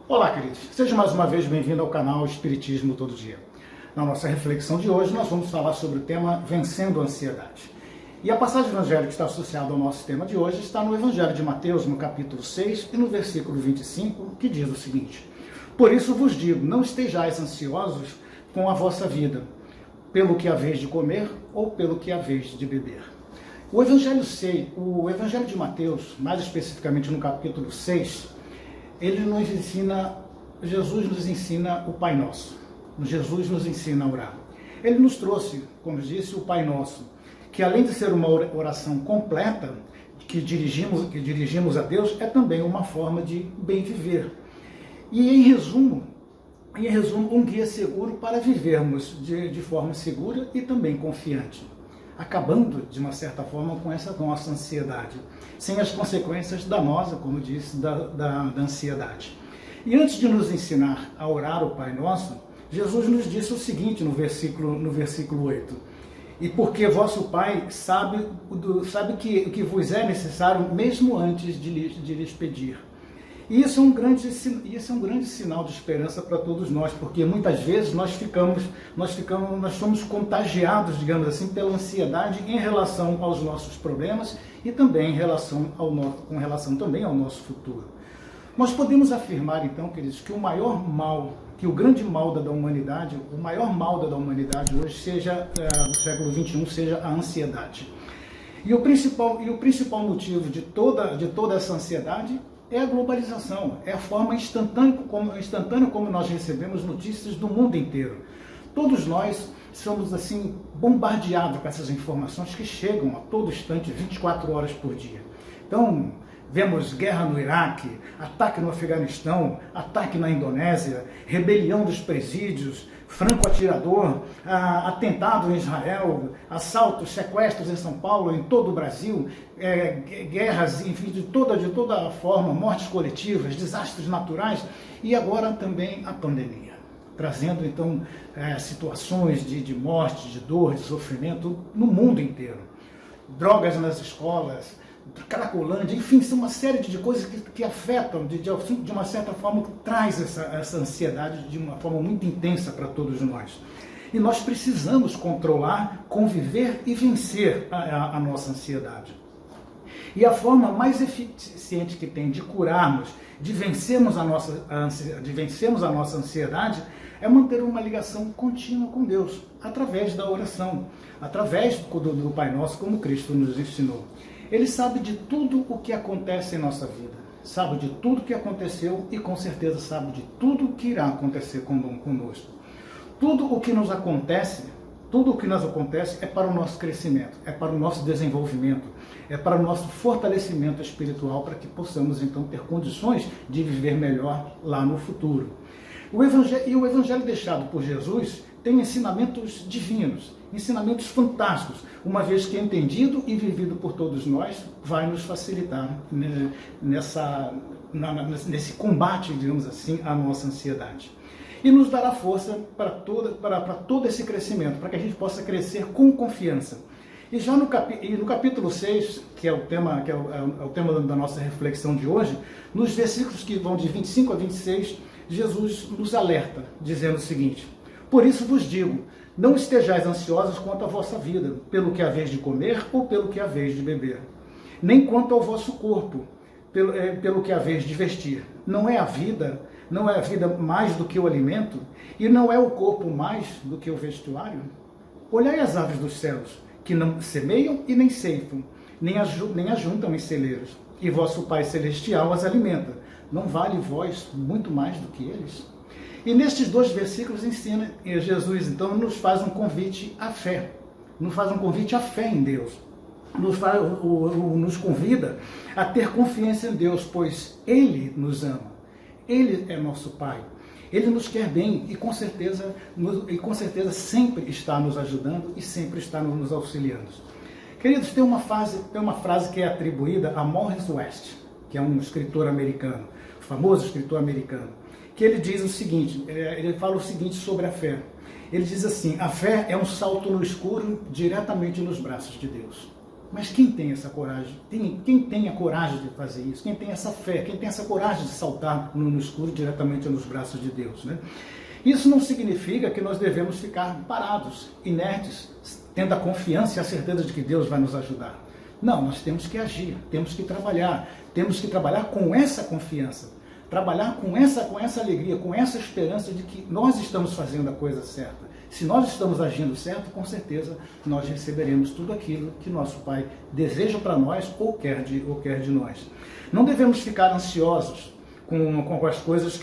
Olá, queridos. Seja mais uma vez bem-vindo ao canal Espiritismo Todo Dia. Na nossa reflexão de hoje, nós vamos falar sobre o tema Vencendo a Ansiedade. E a passagem evangélica que está associada ao nosso tema de hoje está no Evangelho de Mateus, no capítulo 6 e no versículo 25, que diz o seguinte: Por isso vos digo, não estejais ansiosos com a vossa vida, pelo que haveis de comer ou pelo que haveis de beber. O Evangelho de Mateus, mais especificamente no capítulo 6, Jesus nos ensina o Pai Nosso. Jesus nos ensina a orar. Ele nos trouxe, como disse, o Pai Nosso, que além de ser uma oração completa, que dirigimos a Deus, é também uma forma de bem viver. E em resumo, um guia seguro para vivermos de forma segura e também confiante, acabando, de uma certa forma, com essa nossa ansiedade, sem as consequências danosas, como disse, da ansiedade. E antes de nos ensinar a orar o Pai Nosso, Jesus nos disse o seguinte no versículo 8: E porque vosso Pai sabe o que vos é necessário, mesmo antes de lhes pedir. E isso é um grande sinal de esperança para todos nós, porque muitas vezes nós somos contagiados, digamos assim, pela ansiedade em relação aos nossos problemas e também com relação também ao nosso futuro. Nós podemos afirmar, então, queridos, que o grande mal da humanidade, o maior mal da humanidade hoje, do século XXI, seja a ansiedade. E o principal motivo de toda essa ansiedade é a globalização, é a forma instantânea como nós recebemos notícias do mundo inteiro. Todos nós somos assim bombardeados com essas informações que chegam a todo instante, 24 horas por dia. Então, vemos guerra no Iraque, ataque no Afeganistão, ataque na Indonésia, rebelião dos presídios, franco-atirador, atentado em Israel, assaltos, sequestros em São Paulo, em todo o Brasil, guerras, enfim, de toda forma, mortes coletivas, desastres naturais e agora também a pandemia, trazendo então situações de morte, de dor, de sofrimento no mundo inteiro. Drogas nas escolas, Cracolândia, enfim, são uma série de coisas que afetam, de uma certa forma, que traz essa ansiedade de uma forma muito intensa para todos nós. E nós precisamos controlar, conviver e vencer a nossa ansiedade. E a forma mais eficiente que tem de curarmos, de vencermos a nossa ansiedade, é manter uma ligação contínua com Deus, através da oração, através do Pai Nosso, como Cristo nos ensinou. Ele sabe de tudo o que acontece em nossa vida, sabe de tudo o que aconteceu e com certeza sabe de tudo o que irá acontecer conosco. Tudo o que nos acontece é para o nosso crescimento, é para o nosso desenvolvimento, é para o nosso fortalecimento espiritual, para que possamos então ter condições de viver melhor lá no futuro. O Evangelho deixado por Jesus tem ensinamentos divinos, ensinamentos fantásticos, uma vez que é entendido e vivido por todos nós, vai nos facilitar nesse combate, digamos assim, à nossa ansiedade. E nos dará força para todo esse crescimento, para que a gente possa crescer com confiança. E já no capítulo 6, que é o tema da nossa reflexão de hoje, nos versículos que vão de 25 a 26, Jesus nos alerta, dizendo o seguinte: Por isso vos digo, não estejais ansiosos quanto à vossa vida, pelo que haveis de comer ou pelo que haveis de beber, nem quanto ao vosso corpo, pelo que haveis de vestir. Não é a vida mais do que o alimento, e não é o corpo mais do que o vestuário? Olhai as aves dos céus, que não semeiam e nem ceifam, nem ajuntam em celeiros, e vosso Pai Celestial as alimenta. Não vale vós muito mais do que eles? E nestes dois versículos Jesus então nos faz um convite à fé, em Deus, nos convida a ter confiança em Deus, pois Ele nos ama, Ele é nosso Pai, Ele nos quer bem e com certeza sempre está nos ajudando e sempre está nos auxiliando. Queridos, tem uma frase que é atribuída a Morris West, que é um escritor americano, famoso escritor americano, que ele diz o seguinte, ele fala o seguinte sobre a fé. Ele diz assim: a fé é um salto no escuro diretamente nos braços de Deus. Mas quem tem essa coragem? Quem tem a coragem de fazer isso? Quem tem essa fé? Quem tem essa coragem de saltar no escuro diretamente nos braços de Deus, né? Isso não significa que nós devemos ficar parados, inertes, tendo a confiança e a certeza de que Deus vai nos ajudar. Não, nós temos que agir, temos que trabalhar com essa confiança, trabalhar com essa alegria, com essa esperança de que nós estamos fazendo a coisa certa. Se nós estamos agindo certo, com certeza nós receberemos tudo aquilo que nosso Pai deseja para nós ou quer de nós. Não devemos ficar ansiosos com as coisas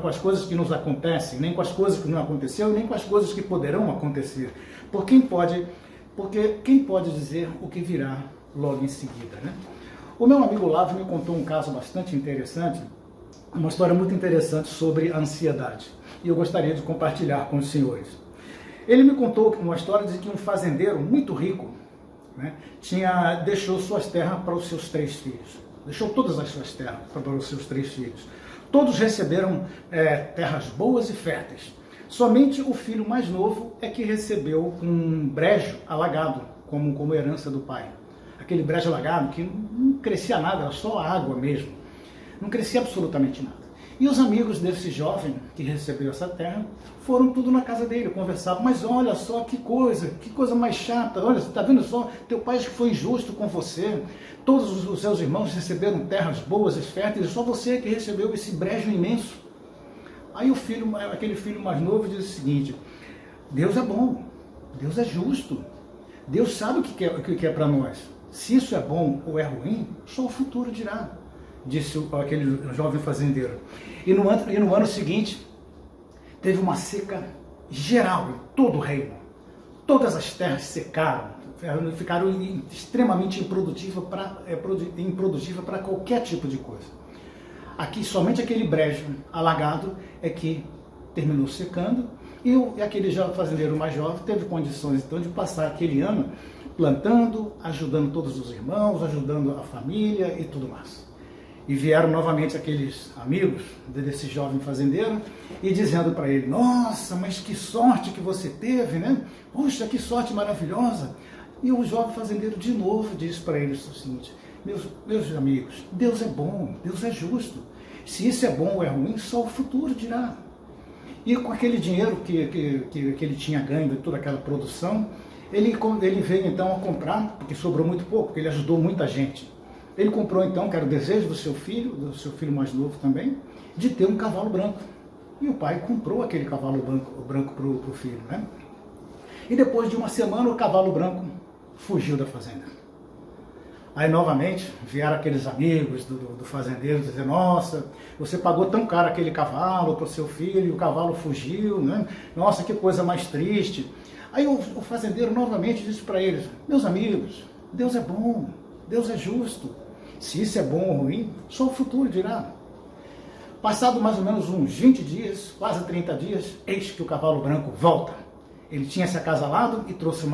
com as coisas que nos acontecem, nem com as coisas que não aconteceram, nem com as coisas que poderão acontecer. Porque quem pode dizer o que virá logo em seguida, né? O meu amigo Lavo me contou um caso bastante interessante, uma história muito interessante sobre a ansiedade. E eu gostaria de compartilhar com os senhores. Ele me contou uma história de que um fazendeiro muito rico, né, deixou suas terras para os seus 3 filhos. Deixou todas as suas terras para os seus 3 filhos. Todos receberam terras boas e férteis. Somente o filho mais novo é que recebeu um brejo alagado como herança do pai. Aquele brejo alagado que não crescia nada, era só água mesmo. Não crescia absolutamente nada. E os amigos desse jovem que recebeu essa terra foram tudo na casa dele, conversavam. Mas olha só que coisa mais chata. Olha, você está vendo só, teu pai foi injusto com você. Todos os seus irmãos receberam terras boas e férteis, e só você que recebeu esse brejo imenso. Aí aquele filho mais novo diz o seguinte: Deus é bom, Deus é justo, Deus sabe o que é para nós. Se isso é bom ou é ruim, só o futuro dirá, disse aquele jovem fazendeiro. E no ano seguinte, teve uma seca geral em todo o reino. Todas as terras secaram, ficaram extremamente improdutivas para qualquer tipo de coisa. Aqui, somente aquele brejo alagado é que terminou secando, e aquele fazendeiro mais jovem teve condições, então, de passar aquele ano plantando, ajudando todos os irmãos, ajudando a família e tudo mais. E vieram novamente aqueles amigos desse jovem fazendeiro e dizendo para ele: nossa, mas que sorte que você teve, né? Puxa, que sorte maravilhosa. E o jovem fazendeiro de novo disse para eles o seguinte: meus amigos, Deus é bom, Deus é justo. Se isso é bom ou é ruim, só o futuro dirá. E com aquele dinheiro que ele tinha ganho de toda aquela produção, ele veio então a comprar, porque sobrou muito pouco, porque ele ajudou muita gente. Ele comprou então, que era o desejo do seu filho mais novo também, de ter um cavalo branco. E o pai comprou aquele cavalo branco para o filho, né? E depois de uma semana o cavalo branco fugiu da fazenda. Aí novamente vieram aqueles amigos do fazendeiro dizer: nossa, você pagou tão caro aquele cavalo para o seu filho e o cavalo fugiu, né? Nossa, que coisa mais triste. Aí o fazendeiro novamente disse para eles: meus amigos, Deus é bom, Deus é justo. Se isso é bom ou ruim, só o futuro dirá. Passado mais ou menos uns 20 dias, quase 30 dias, eis que o cavalo branco volta. Ele tinha se acasalado e trouxe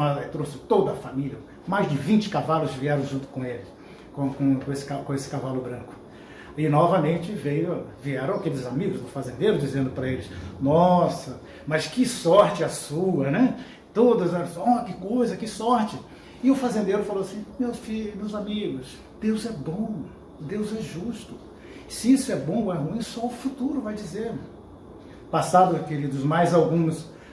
toda a família. Mais de 20 cavalos vieram junto com ele, com esse cavalo branco. E novamente vieram aqueles amigos do fazendeiro dizendo para eles: nossa, mas que sorte a sua, né? Todas, que coisa, que sorte. E o fazendeiro falou assim: meus filhos, meus amigos, Deus é bom, Deus é justo. Se isso é bom ou é ruim, só o futuro vai dizer. Passado, queridos,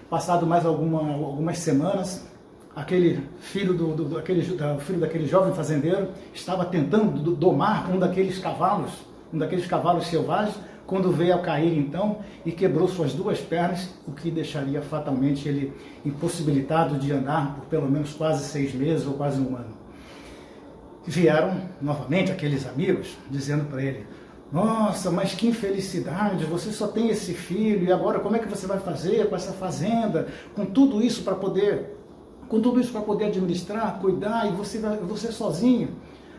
passado mais algumas semanas, aquele filho daquele jovem fazendeiro estava tentando domar um daqueles cavalos selvagens, quando veio a cair então e quebrou suas 2 pernas, o que deixaria fatalmente ele impossibilitado de andar por pelo menos quase 6 meses ou quase 1 ano. Vieram novamente aqueles amigos dizendo para ele: nossa, mas que infelicidade, você só tem esse filho, e agora como é que você vai fazer com essa fazenda, com tudo isso para poder administrar, cuidar, e você sozinho?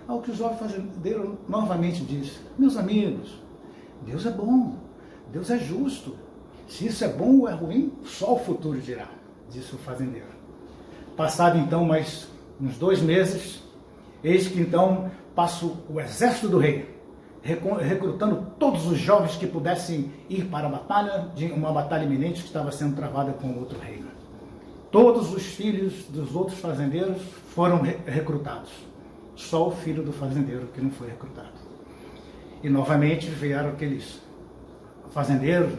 Ao que o jovem fazendeiro novamente disse: meus amigos, Deus é bom, Deus é justo. Se isso é bom ou é ruim, só o futuro dirá, disse o fazendeiro. Passado então mais uns 2 meses, eis que então passa o exército do rei, recrutando todos os jovens que pudessem ir para a batalha, de uma batalha iminente que estava sendo travada com outro reino. Todos os filhos dos outros fazendeiros foram recrutados. Só o filho do fazendeiro que não foi recrutado. E novamente vieram aqueles fazendeiros.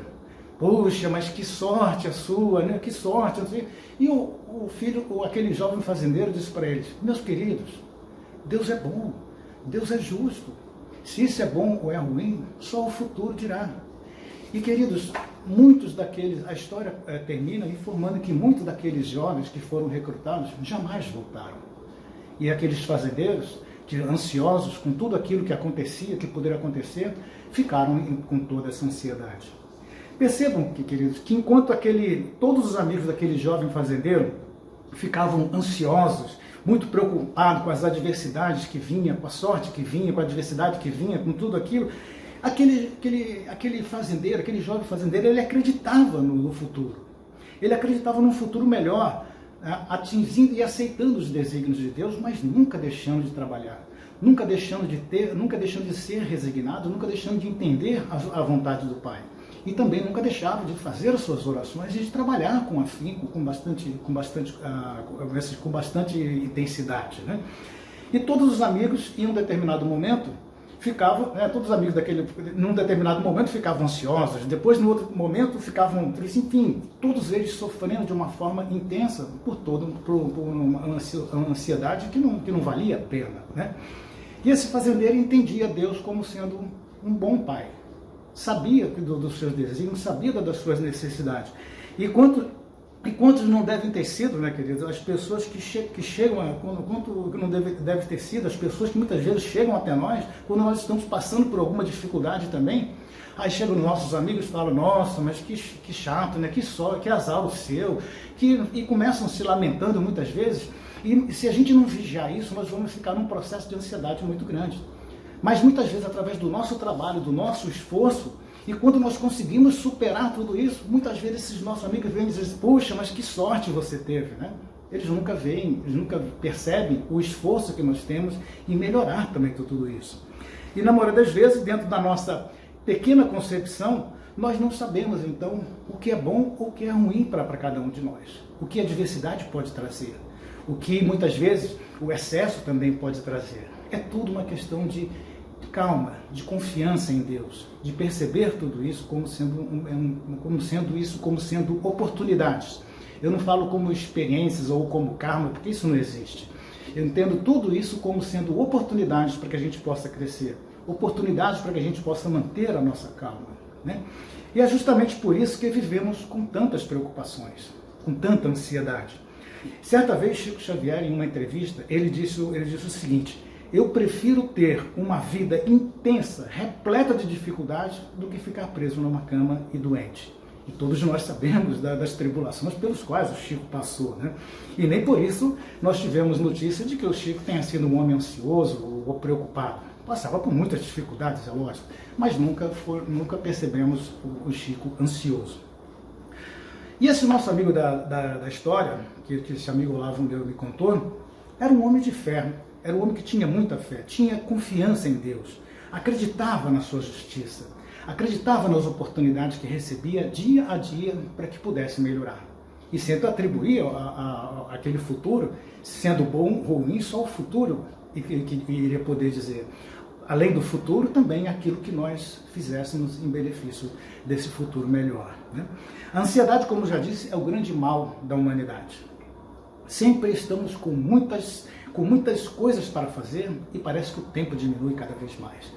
Puxa, mas que sorte a sua, né? Que sorte. E o filho, aquele jovem fazendeiro disse para eles: meus queridos, Deus é bom, Deus é justo. Se isso é bom ou é ruim, só o futuro dirá. E queridos, a história termina informando que muitos daqueles jovens que foram recrutados jamais voltaram. E aqueles fazendeiros, ansiosos com tudo aquilo que acontecia, que poderia acontecer, ficaram com toda essa ansiedade. Percebam, queridos, que enquanto todos os amigos daquele jovem fazendeiro ficavam ansiosos, muito preocupados com as adversidades que vinha, com a sorte que vinha, com a adversidade que vinha, com tudo aquilo, aquele fazendeiro, aquele jovem fazendeiro, ele acreditava no futuro. Ele acreditava num futuro melhor, atingindo e aceitando os desígnios de Deus, mas nunca deixando de trabalhar, nunca deixando de ser resignado, nunca deixando de entender a vontade do Pai. E também nunca deixava de fazer as suas orações e de trabalhar com afinco, com bastante intensidade, né? E todos os amigos, em um determinado momento, num determinado momento ficavam ansiosos, depois no outro momento ficavam tristes, enfim, todos eles sofrendo de uma forma intensa por uma ansiedade que não valia a pena, né? E esse fazendeiro entendia Deus como sendo um bom pai, sabia dos seus desígnios, sabia das suas necessidades. E quantos não devem ter sido, né, queridos, as pessoas que chegam, quanto não deve ter sido, as pessoas que muitas vezes chegam até nós, quando nós estamos passando por alguma dificuldade também, aí chegam nossos amigos e falam: nossa, mas que chato, né, que azar o seu, e começam se lamentando muitas vezes, e se a gente não vigiar isso, nós vamos ficar num processo de ansiedade muito grande. Mas muitas vezes, através do nosso trabalho, do nosso esforço, e quando nós conseguimos superar tudo isso, muitas vezes esses nossos amigos vêm dizer: puxa, mas que sorte você teve, né? Eles nunca veem, eles nunca percebem o esforço que nós temos em melhorar também tudo isso. E na maioria das vezes, dentro da nossa pequena concepção, nós não sabemos então o que é bom ou o que é ruim para cada um de nós. O que a diversidade pode trazer. O que muitas vezes o excesso também pode trazer. É tudo uma questão de calma, de confiança em Deus, de perceber tudo isso como sendo oportunidades. Eu não falo como experiências ou como karma, porque isso não existe. Eu entendo tudo isso como sendo oportunidades para que a gente possa crescer, oportunidades para que a gente possa manter a nossa calma, né? E é justamente por isso que vivemos com tantas preocupações, com tanta ansiedade. Certa vez, Chico Xavier, em uma entrevista, ele disse o seguinte: eu prefiro ter uma vida intensa, repleta de dificuldades, do que ficar preso numa cama e doente. E todos nós sabemos das tribulações pelos quais o Chico passou, né? E nem por isso nós tivemos notícia de que o Chico tenha sido um homem ansioso ou preocupado. Passava por muitas dificuldades, é lógico, mas nunca percebemos o Chico ansioso. E esse nosso amigo da história, que esse amigo Olavo me contou, era um homem de fé. Era um homem que tinha muita fé, tinha confiança em Deus, acreditava na sua justiça, acreditava nas oportunidades que recebia dia a dia para que pudesse melhorar. E sempre atribuía aquele futuro, sendo bom ou ruim, só o futuro que iria poder dizer. Além do futuro, também aquilo que nós fizéssemos em benefício desse futuro melhor, né? A ansiedade, como já disse, é o grande mal da humanidade. Sempre estamos com muitas coisas para fazer e parece que o tempo diminui cada vez mais.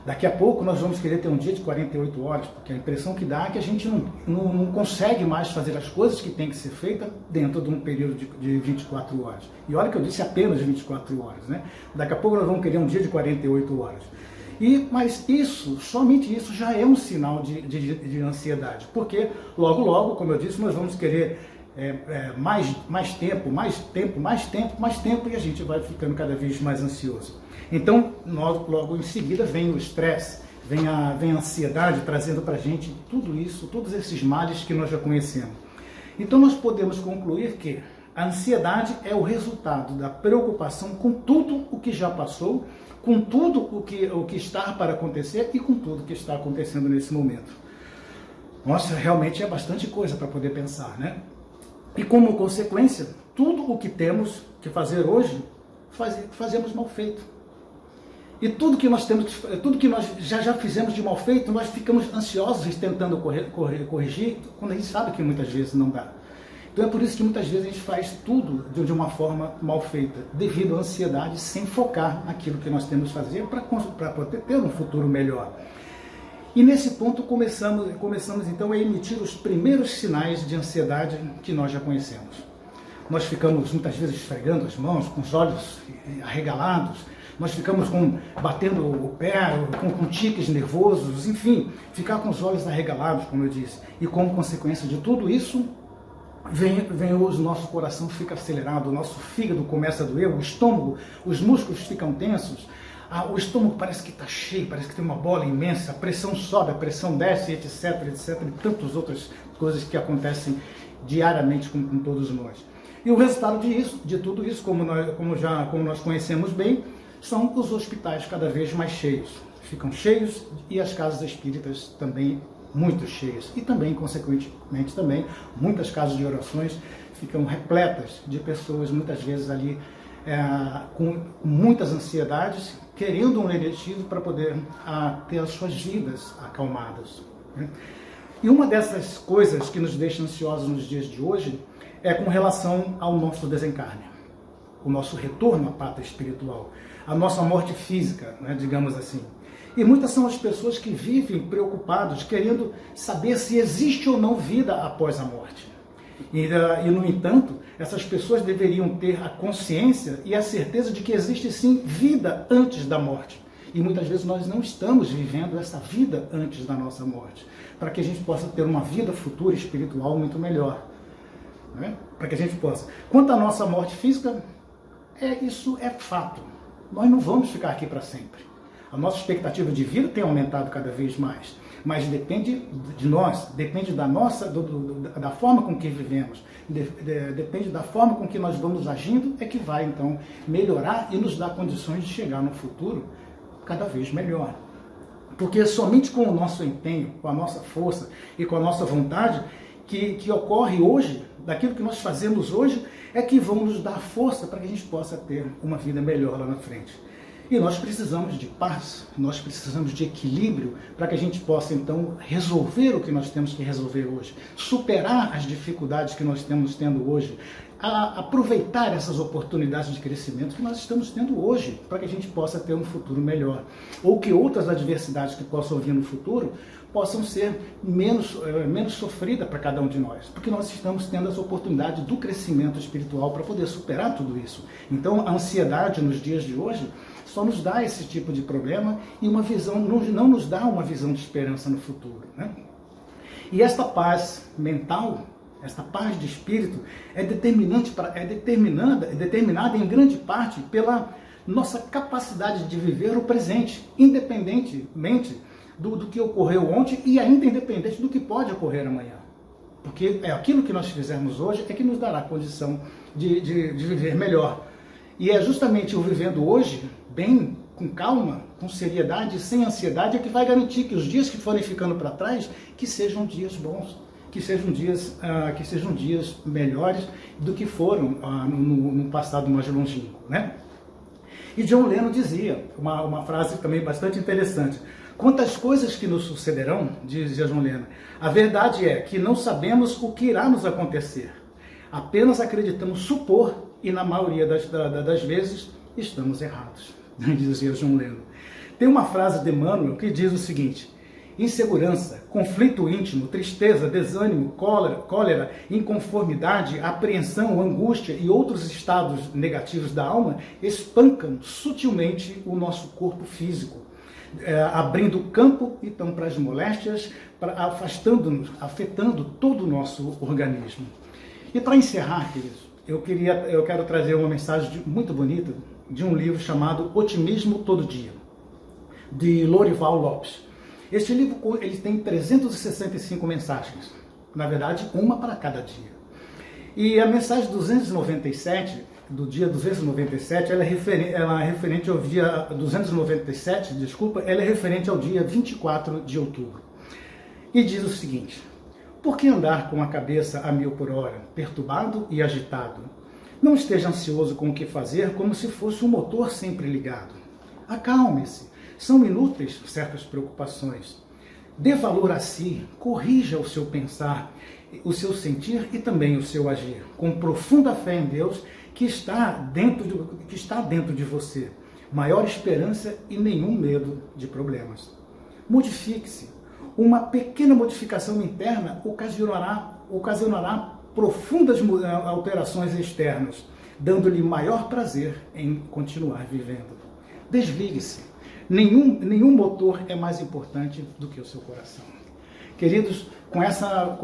Daqui a pouco nós vamos querer ter um dia de 48 horas, porque a impressão que dá é que a gente não consegue mais fazer as coisas que tem que ser feitas dentro de um período de 24 horas. E olha que eu disse apenas 24 horas, né? Daqui a pouco nós vamos querer um dia de 48 horas. Mas somente isso já é um sinal de ansiedade, porque logo, como eu disse, nós vamos querer mais tempo, e a gente vai ficando cada vez mais ansioso. Então, logo em seguida vem o estresse, vem a ansiedade trazendo para a gente tudo isso, todos esses males que nós já conhecemos. Então nós podemos concluir que a ansiedade é o resultado da preocupação com tudo o que já passou, com tudo o que está para acontecer e com tudo o que está acontecendo nesse momento. Nossa, realmente é bastante coisa para poder pensar, né? E como consequência, tudo o que temos que fazer hoje, fazemos mal feito. E tudo que nós já fizemos de mal feito, nós ficamos ansiosos tentando corrigir, quando a gente sabe que muitas vezes não dá. Então é por isso que muitas vezes a gente faz tudo de uma forma mal feita, devido à ansiedade, sem focar naquilo que nós temos que fazer para poder ter um futuro melhor. E nesse ponto começamos então a emitir os primeiros sinais de ansiedade que nós já conhecemos. Nós ficamos muitas vezes esfregando as mãos, com os olhos arregalados, nós ficamos batendo o pé, com tiques nervosos, enfim, ficar com os olhos arregalados, como eu disse. E como consequência de tudo isso, vem o nosso coração fica acelerado, o nosso fígado começa a doer, o estômago, os músculos ficam tensos, o estômago parece que está cheio, parece que tem uma bola imensa, a pressão sobe, a pressão desce, etc, etc, e tantas outras coisas que acontecem diariamente com todos nós. E o resultado de tudo isso, como nós conhecemos bem, são os hospitais cada vez mais cheios. Ficam cheios e as casas espíritas também muito cheias. E também, consequentemente, também, muitas casas de orações ficam repletas de pessoas, muitas vezes ali, com muitas ansiedades, querendo um eletivo para poder ter as suas vidas acalmadas. Né? E uma dessas coisas que nos deixa ansiosos nos dias de hoje é com relação ao nosso desencarne, o nosso retorno à pátria espiritual, a nossa morte física, né, digamos assim. E muitas são as pessoas que vivem preocupados, querendo saber se existe ou não vida após a morte. E, no entanto, essas pessoas deveriam ter a consciência e a certeza de que existe sim vida antes da morte. E muitas vezes nós não estamos vivendo essa vida antes da nossa morte, para que a gente possa ter uma vida futura espiritual muito melhor. Né? Para que a gente possa. Quanto à nossa morte física, isso é fato. Nós não vamos ficar aqui para sempre. A nossa expectativa de vida tem aumentado cada vez mais, mas depende de nós, depende da forma com que vivemos, depende da forma com que nós vamos agindo, é que vai então melhorar e nos dar condições de chegar no futuro cada vez melhor. Porque somente com o nosso empenho, com a nossa força e com a nossa vontade que ocorre hoje, daquilo que nós fazemos hoje, é que vão nos dar força para que a gente possa ter uma vida melhor lá na frente. E nós precisamos de paz, nós precisamos de equilíbrio para que a gente possa, então, resolver o que nós temos que resolver hoje, superar as dificuldades que nós estamos tendo hoje, aproveitar essas oportunidades de crescimento que nós estamos tendo hoje, para que a gente possa ter um futuro melhor. Ou que outras adversidades que possam vir no futuro possam ser menos sofridas para cada um de nós, porque nós estamos tendo essa oportunidade do crescimento espiritual para poder superar tudo isso. Então, a ansiedade nos dias de hoje só nos dá esse tipo de problema e uma visão, não nos dá uma visão de esperança no futuro. Né? E esta paz mental, esta paz de espírito, é determinada em grande parte pela nossa capacidade de viver o presente, independentemente do que ocorreu ontem e ainda independente do que pode ocorrer amanhã. Porque aquilo que nós fizermos hoje é que nos dará condição de viver melhor. E é justamente o vivendo hoje, bem, com calma, com seriedade, sem ansiedade, é que vai garantir que os dias que forem ficando para trás, que sejam dias bons, que sejam dias melhores do que foram no passado mais longínquo, né? E John Lennon dizia, uma frase também bastante interessante: quantas coisas que nos sucederão, dizia John Lennon, a verdade é que não sabemos o que irá nos acontecer, apenas acreditamos supor e na maioria das vezes estamos errados, dizia John Lennon. Tem uma frase de Emmanuel que diz o seguinte: insegurança, conflito íntimo, tristeza, desânimo, cólera, inconformidade, apreensão, angústia e outros estados negativos da alma espancam sutilmente o nosso corpo físico, abrindo campo então para as moléstias, afastando-nos, afetando todo o nosso organismo. E para encerrar, queridos, eu quero trazer uma mensagem muito bonita de um livro chamado Otimismo Todo Dia, de Lorival Lopes. Este livro ele tem 365 mensagens, na verdade, uma para cada dia. E a mensagem 297, do dia 297, ela é referente ao dia 297, ela é referente ao dia 24 de outubro. E diz o seguinte: Por que andar com a cabeça a 1000 por hora, perturbado e agitado? Não esteja ansioso com o que fazer, como se fosse um motor sempre ligado. Acalme-se. São inúteis certas preocupações. Dê valor a si, corrija o seu pensar, o seu sentir e também o seu agir, com profunda fé em Deus que está dentro de você. Maior esperança e nenhum medo de problemas. Modifique-se. Uma pequena modificação interna ocasionará profundas alterações externas, dando-lhe maior prazer em continuar vivendo. Desligue-se. Nenhum motor é mais importante do que o seu coração. Queridos, com essa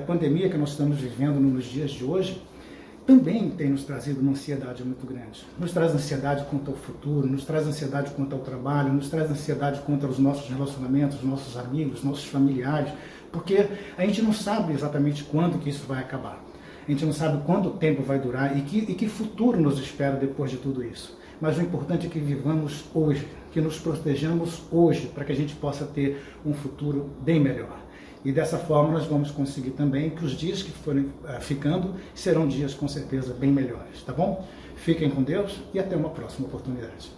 pandemia que nós estamos vivendo nos dias de hoje, também tem nos trazido uma ansiedade muito grande. Nos traz ansiedade quanto ao futuro, nos traz ansiedade quanto ao trabalho, nos traz ansiedade quanto aos nossos relacionamentos, nossos amigos, nossos familiares, porque a gente não sabe exatamente quando que isso vai acabar. A gente não sabe quanto tempo vai durar e que futuro nos espera depois de tudo isso. Mas o importante é que vivamos hoje, que nos protejamos hoje, para que a gente possa ter um futuro bem melhor. E dessa forma nós vamos conseguir também que os dias que forem ficando serão dias com certeza bem melhores, tá bom? Fiquem com Deus e até uma próxima oportunidade.